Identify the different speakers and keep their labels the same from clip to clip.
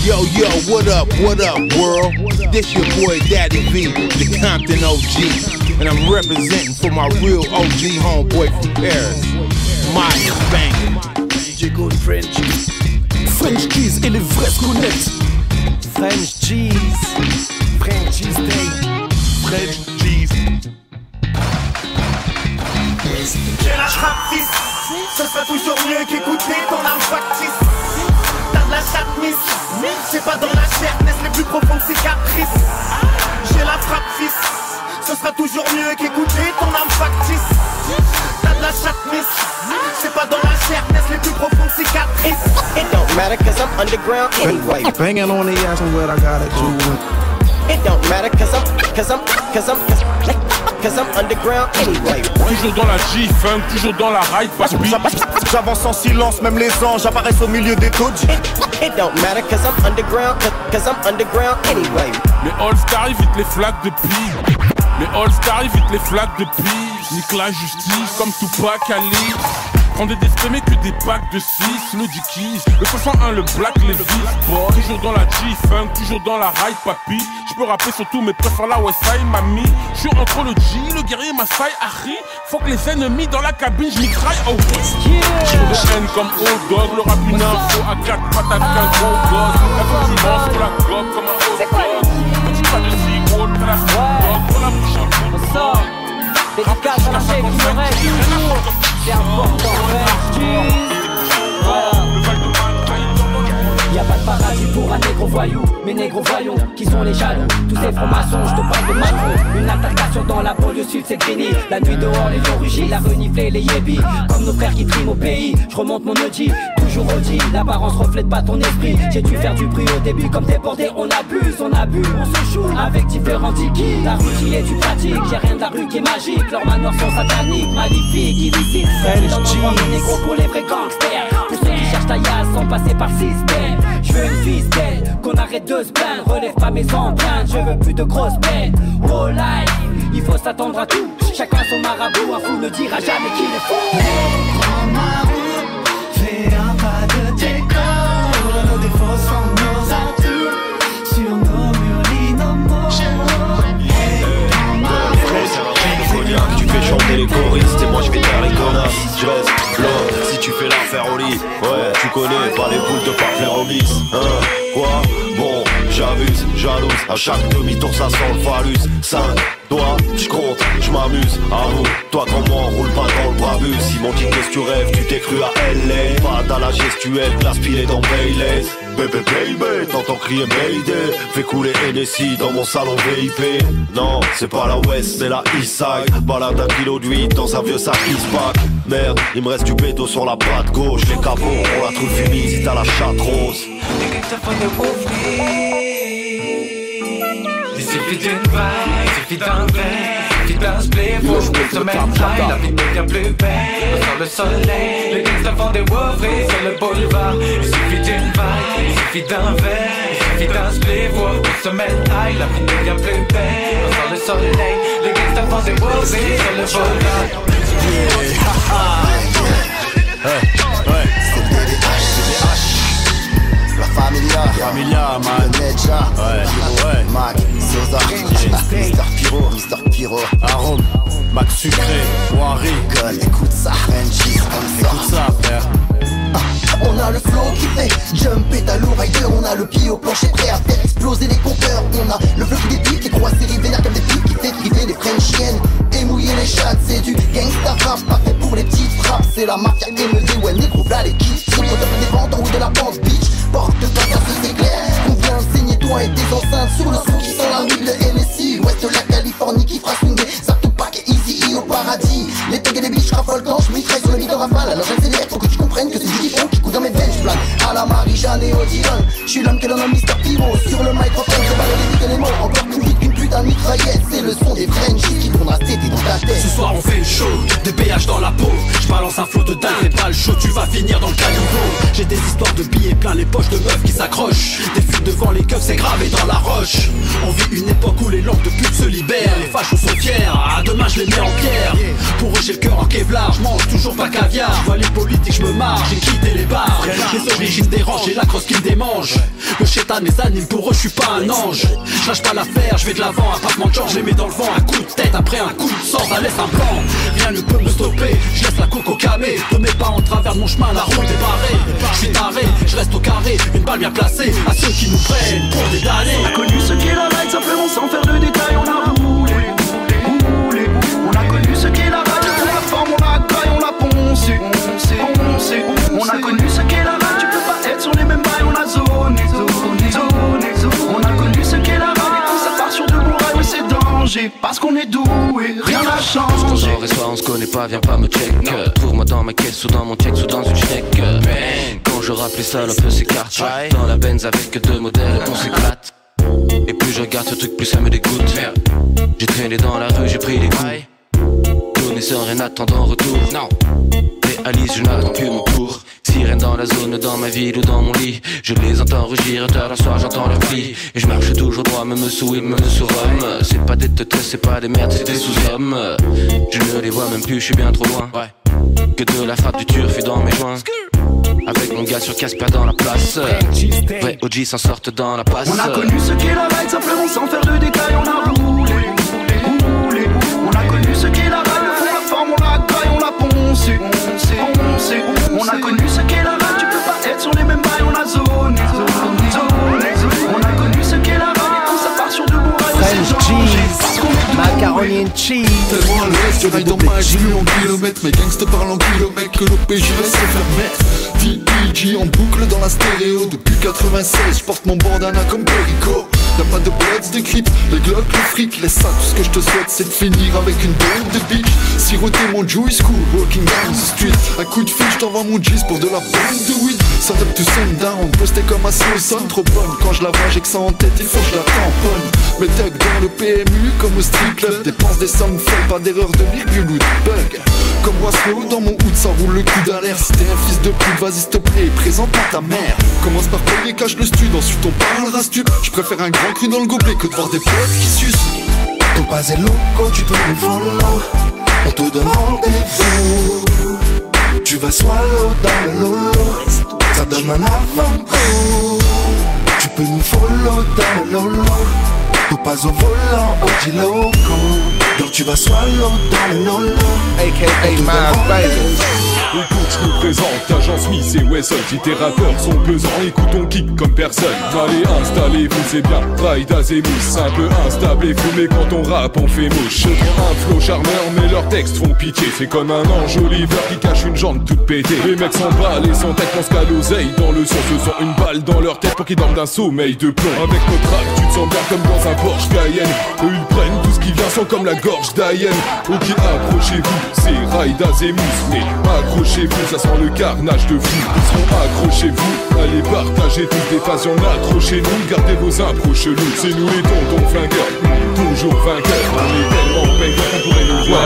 Speaker 1: Yo, what up, world? This your boy Daddy V, the Compton OG. And I'm representing for my real OG homeboy from Paris, Myers Bang.
Speaker 2: DJ Gold French Keys et les vrais se connaissent. French Cheese Day. French Cheese.
Speaker 3: Je lâche rap fils, ce sera toujours mieux qu'écouter ton âme factice. T'as de la chatte miss, c'est pas dans la chair, naissent les plus profondes cicatrices. J'ai la frappe fils, ce sera toujours mieux qu'écouter ton âme factice. T'as de la chatte miss, c'est pas dans la chair, naissent les plus profondes cicatrices.
Speaker 4: It don't matter cause I'm underground anyway.
Speaker 5: Banging on the ass and what I gotta do.
Speaker 4: It don't matter cause I'm underground anyway.
Speaker 6: Toujours dans la G-Funk, toujours dans la ride, pas de beat.
Speaker 3: J'avance en silence, même les anges apparaissent au milieu des taudis.
Speaker 4: It don't matter cause I'm underground anyway.
Speaker 6: Les All-Stars évitent les flaques de pile. Les All-Stars évitent les flaques de pile. Nique la justice comme Tupac Ali. Prendre des DSP mais que des packs de 6. Le Dickies, le 61, le Black Levis. Toujours dans la G-Funk, toujours dans la ride, papy. J'peux rapper surtout mais préfère la Westside, mamie. J'suis entre le G, le guerrier Maasai, Harry. Faut que les ennemis dans la cabine, j'mitraille, oh J'suis de haine comme Old Dog. Le rap une info à 4 pattes avec un gros gosse. La concurrence pour la gobe comme un Old Dog. Petit pas de zigouille, t'as la dog. Pour la bouche un peu de dog.
Speaker 7: Dédicace à la chèque qui me reste toujours. C'est important, Y'a pas de paradis pour un négro voyou. Mes négros voyons, qui sont les jaloux. Tous ces francs-maçons, je te parle de Macron. Une altercation dans la banlieue sud, c'est Grigny. La nuit dehors, les lions rugis, la reniflée, les yébis. Comme nos frères qui triment au pays, je remonte mon Audi. Toujours Audi, l'apparence reflète pas ton esprit. J'ai dû faire du bruit au début, comme déporté, on abuse, on se joue avec différents dikis. La rue qui est du pratique, j'ai rien de la rue qui est magique. Leurs manoirs sont sataniques, maléfiques, illicites. C'est dans nos rangs, les négros pour les vrais gangsters. Pour ceux qui cherchent ta yasse sans passer par le système. Je veux une fille belle, qu'on arrête de se plaindre. Relève pas mes empreintes, je veux plus de grosses peines. Oh life, il faut s'attendre à tout. Chacun son marabout, un fou ne dira jamais qu'il est fou.
Speaker 8: Prends ma route, fais un pas de décor. Nos défauts sont nos atouts. Sur nos murs, lis nos mots.
Speaker 9: Tu fais chanter les choristes et moi je vais taire les connasses. Je reste l'homme si tu fais l'affaire au lit. Ouais, tu connais pas les boules de parfaire au mix. Hein, quoi? Bon, j'abuse, jalouse. À chaque demi-tour ça sent le phallus. 5 doigts, j'compte, j'm'amuse. Avoue, toi comme moi on roule pas dans le brabus. Si mon dit qu'est-ce que tu rêves, tu t'es cru à LA. Pas à la gestuelle, glace pilée dans Baileys. Bébé baby, t'entends crier Mayday. Fais couler Hennessy dans mon salon VIP. Non, c'est pas la West, c'est la East Side. Balade un kilo d'huile dans un vieux sac Eastpack. Merde, il me reste du béto sur la patte gauche. Les capots, on la trouve humide si t'as la chatte rose.
Speaker 8: Il suffit d'une vague, il suffit d'un verre. Il suffit d'un split pour se mettre high. La vie devient plus belle, sur le soleil. Les gangsters font des woufries sur le boulevard. Il suffit d'une vague, il suffit d'un verre. Il suffit d'un split pour se mettre high. La vie devient plus belle, sur le soleil. Les gangsters font des woufries sur le boulevard.
Speaker 10: La Familia, man. Nedja, ouais. Mac, Sosa, Mister Pyro,
Speaker 5: Arôme, Max Sucré, Wari.
Speaker 10: Écoute ça, Frenchies,
Speaker 5: écoute ça, frère.
Speaker 10: On a le flow qui fait jumper ta low rider. On a le pied au plancher prêt à faire exploser les compteurs. On a le flow qui dépique, les trois séries vénères comme des pics qui fait criver les Frenchiennes et mouiller les chattes. C'est du gangsta rap, parfait pour les petites frappes. C'est la mafia MD, ouais, négro, v'là les kits. Sur le des ventes en haut de la bande, bitch. Porte-toi car c'est clair. On vient saigner toi et tes enceintes sur le son qui sent la nuit, le NSI. L'ouest de la Californie qui fera swinger ça tout pack et Easy E au paradis. Les thugs et les bitches raffolent quand je mitraille sur le beat en rafale. Alors j'accélère, faut que tu comprennes que c'est du diffon qui coule dans mes veines. J'plane à la Marie-Jeanne et au Dylan. J'suis l'homme que l'on nomme Mister Pivot. Sur le microphone, je balance les beats et les mots. Encore plus vite qu'une putain de mitraillette. C'est le son des Frenchies qui font la tête dans ta tête.
Speaker 2: Ce soir on fait le show, des péages dans la peau. J'balance un flot de dingue, fais pas le
Speaker 11: le choix, tu vas finir dans le caniveau. J'ai des histoires de billets plein les poches de meufs qui s'accrochent. Des fuites devant les keufs, c'est gravé dans la roche. On vit une époque où les langues de pute se libèrent. Les fachos sont fiers, demain je les mets en pierre. Pour eux j'ai le cœur en Kevlar, je mange toujours pas caviar. Je vois les politiques, je me marre, j'ai quitté les bars. Les origines dérangent, j'ai la crosse qui me démange. Le chétan les anime, pour eux je suis pas un ange. Je lâche pas l'affaire, je vais de l'avant, un passement de genre, je les mets dans le vent. Un coup de tête après un coup de sang, ça laisse un plan. Rien ne peut me stopper, je laisse la coco camée. Te mets pas en travers de mon chemin, la route est barrée. Je suis taré, je reste au carré, une balle bien placée. À ceux qui nous prennent pour des damnés.
Speaker 12: On a connu ce qu'est la ride, simplement sans faire de détails. On a roulé, roulé. On a connu ce qu'est la ride, pour la forme on la caille, on l'a poncé, poncé. On a connu ce qu'est la ride, tu peux pas être sur les mêmes bails. On a zoné, zoné, zoné. On a connu ce qu'est la ride, et quand ça part sur de bons rails, ouais c'est danger. Parce qu'on est doué, rien n'a changé.
Speaker 13: Genre et soir on se connaît pas, viens pas me check. Trouve-moi dans ma caisse ou dans mon check ou dans une schneck. Quand je rappe les salopes c'est quartier. Dans la Benz avec deux modèles on s'éclate. Et plus je regarde ce truc plus ça me dégoûte. J'ai traîné dans la rue, j'ai pris des coups. Donné sans rien attendre en retour. Non. Réalise, je n'attends plus mon tour. Sirène dans la zone, dans ma ville ou dans mon lit. Je les entends rugir, tard le soir j'entends leurs cris. Et je marche toujours droit, même sous hymne, même sous Rome. C'est pas des teutres, c'est pas des merdes, c'est des sous-hommes. Je ne les vois même plus, je suis bien trop loin. Que de la frappe du turf et dans mes joints. Avec mon gars sur Casper dans la place. Vrai OG s'en sortent dans la passe.
Speaker 12: On a connu ce qu'est la ride, simplement sans faire de détails. On a roulé, roulé. On a connu ce qu'est la ride, le fond, la forme, on la caille, on l'a poncé, poncé, poncé. On a connu ce qu'est la ride, tu peux pas être sur les mêmes bails. On a zoné, zoné, zoné. On a connu ce qu'est la ride, et quand ça part sur de bons rails, c'est danger.
Speaker 2: Macaroni and cheese.
Speaker 14: Tellement à l'ouest, je ride dans ma G en kilomètres. Mes gangsters parlent en kilomètres, que l'OPJ va se faire mettre. DPG en boucle dans la stéréo. Depuis 96, je porte mon bandana comme Perico. Y'a pas de bloods, de clips, les glocks, le fric. Laisse ça, tout ce que je te souhaite c'est de finir avec une bande de bitch. Siroter mon Jewish school, walking down the street. Un coup de fil, je t'envoie mon G's pour de la bande de weed. Ça tape tout son down, posté comme un son trop bonne. Quand je la vois, j'ai que ça en tête, il faut que je la tamponne. Mes thugs dans le PMU comme au street club. Dépense des sommes folles, pas d'erreur de virgule ou de bug. Comme Waslow dans mon hood, ça roule le coup d'alerte. Si t'es un fils de pute, vas-y s'il te plaît, présente-moi ta mère. Commence par payer, cache le stud, ensuite on parlera stup. Je préfère un grand cru dans le gobelet que de voir des potes qui sucent.
Speaker 10: Ton pas est loco, tu peux nous follow. On te donne rendez-vous. Tu vas swallow dans le lolo. Ça donne un avant-goût. Tu peux nous follow dans le lolo. Ton pas au volant, OG loco. Donc tu vas swallow dans le lolo.
Speaker 1: AKA my baby.
Speaker 15: Écoute, je me présente, agent Smith et Wesson. Si tes rappeurs sont pesants, écoute on kick comme personne. Allez, installez-vous, c'est bien. Ride Azemous, un peu instable et fou, mais quand on rappe, on fait mouche. Un flow charmeur, mais leurs textes font pitié. C'est comme un ange Oliver qui cache une jambe toute pétée. Les mecs s'emballent et sans tête pensent qu'à l'oseille. Dans le son, se sont une balle dans leur tête pour qu'ils dorment d'un sommeil de plomb. Avec notre rap, tu te sens bien comme dans un Porsche Cayenne. Eux ils prennent tout ce qui vient sans comme la gorge d'Ayenne. Ok, accrochez-vous, c'est Ride Azemous, mais accrochez-vous, ça sent le carnage de fou. Ils seront accrochez-vous, allez partagez tous des phases, y'en a trop chez nous. Gardez vos impros chelous, c'est nous les tontons flingueurs. Toujours vainqueurs, on est tellement vainqueurs qu'on pourrait nous voir.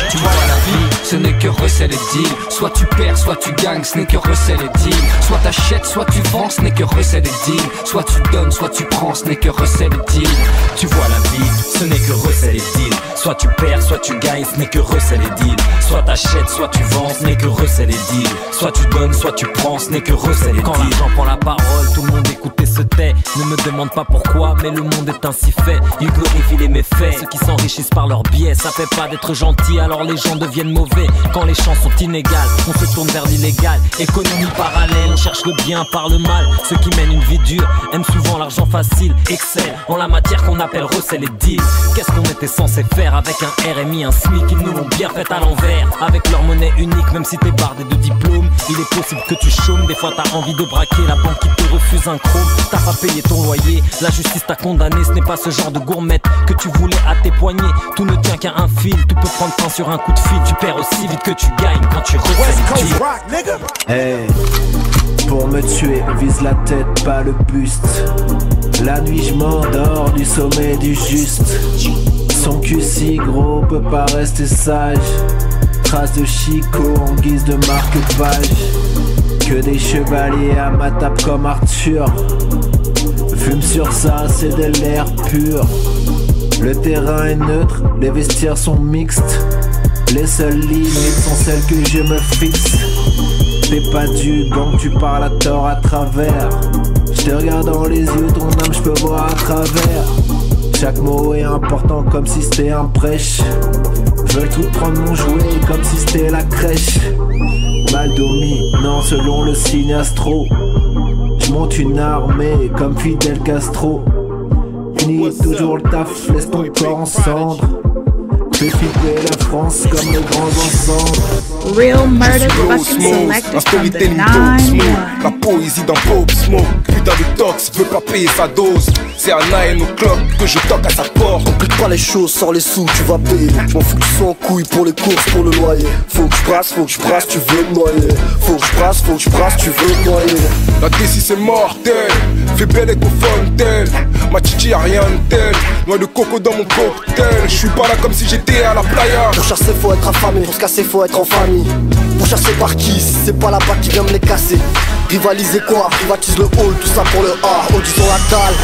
Speaker 16: Tu vois la vie, ce n'est que recel et deal. Soit tu perds, soit tu gagnes, ce n'est que recel et deal. Soit t'achètes, soit tu vends, ce n'est que recel et deal. Soit tu donnes, soit tu prends, ce n'est que recel et deal. Tu vois la vie, ce n'est que recel et deal. Soit tu perds, soit tu gagnes, ce n'est que recel et deal. Soit t'achètes, soit tu vends, ce n'est que recel et deal. Soit tu donnes, soit tu prends, ce n'est que recel et deal. Quand l'argent prend la parole, tout le monde écoute et se tait. Ne me demande pas pourquoi, mais le monde est ainsi fait. Il glorifie les méfaits, ceux qui s'enrichissent par leurs biais. Ça fait pas d'être gentil, alors les gens deviennent mauvais. Quand les chances sont inégales, on se tourne vers l'illégal. Économie parallèle, on cherche le bien par le mal. Ceux qui mènent une vie dure aiment souvent l'argent facile. Excel en la matière qu'on appelle recel et deal. Qu'est-ce qu'on était censé faire avec un RMI, un SMIC? Ils nous l'ont bien fait à l'envers. Avec leur monnaie unique, même si t'es bardé de diplômes, il est possible que tu chômes. Des fois t'as envie de braquer la banque qui te refuse un chrome. T'as pas payé ton loyer, la justice t'a condamné. Ce n'est pas ce genre de gourmette que tu voulais à tes poignets. Tout ne tient qu'à un fil, tout peut prendre fin sur un coup de fil. Tu perds aussi vite que tu gagnes quand tu recèles.
Speaker 17: Hey, pour me tuer, vise la tête, pas le buste. La nuit je m'endors du sommet du juste. Son cul si gros peut pas rester sage. traces de Chico en guise de marque-page. Que des chevaliers à ma table comme Arthur. Fume sur ça, c'est de l'air pur. Le terrain est neutre, les vestiaires sont mixtes. Les seules limites sont celles que je me fixe. T'es pas du gang, tu parles à tort à travers. Je te regarde dans les yeux, ton âme, je peux voir à travers. Chaque mot est important comme si c'était un prêche. Veulent tout prendre mon jouet comme si c'était la crèche. Mal dominant selon le signe astro. J'monte une armée comme Fidel Castro. Finis toujours le taf, laisse ton corps en cendre. Fais flipper la France comme le grand ensemble.
Speaker 18: Real murder fucking selected from the 9-1.
Speaker 19: La poésie d'un Pop Smoke. Putain de tox, veut pas payer sa dose. C'est à 9 o'clock que je toque à sa porte.
Speaker 20: Complique pas les choses, sors les sous, tu vas payer. J'm'en fous du sang couille pour les courses, pour le loyer. Faut que je brasse, tu veux me noyer. Faut que je brasse, tu veux me noyer.
Speaker 19: La D6 c'est mortel, fais belle et fontaine. Ma chichi a rien de tel, noix de coco dans mon cocktail. Je suis pas là comme si j'étais à la playa.
Speaker 20: Pour chasser faut être affamé, pour se casser faut être en famille. Pour chasser par qui, si c'est pas là-bas qui vient me les casser. Rivaliser quoi, privatise le hall, tout ça pour le A, audisons la dalle.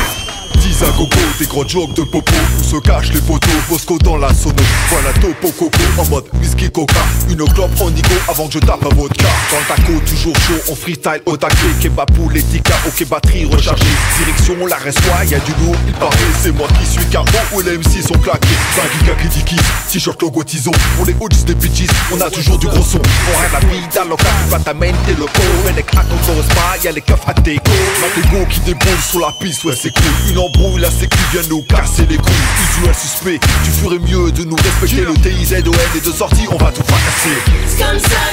Speaker 14: 10 à gogo, des gros jokes de popo. Où se cachent les poteaux, Bosco dans la sono. Voilà topo coco, en mode whisky coca. Une clope en nigo avant que je tape un vodka. Dans le taco, toujours chaud, on freestyle au taquet. Kebab poulet, tika, ok batterie rechargée. Direction la restoie, y'a du lourd, il paraît. C'est moi qui suis KO où les MC sont claqués. 5 giga critiquis, t-shirt logo Tizo. Pour les OGs des bitches, on a toujours du gros son. On rêve la vida loca, tu vas t'amener le co. Mais les craques on t'ose pas, y'a les keufs à déco. Matégo qui déboule sur la piste, ouais c'est cool. Une embrouille, la sécu vient nous casser les couilles. Usuel suspect, tu ferais mieux de nous respecter. Le TIZON est de sortie, on va tout fracasser.
Speaker 21: C'est comme ça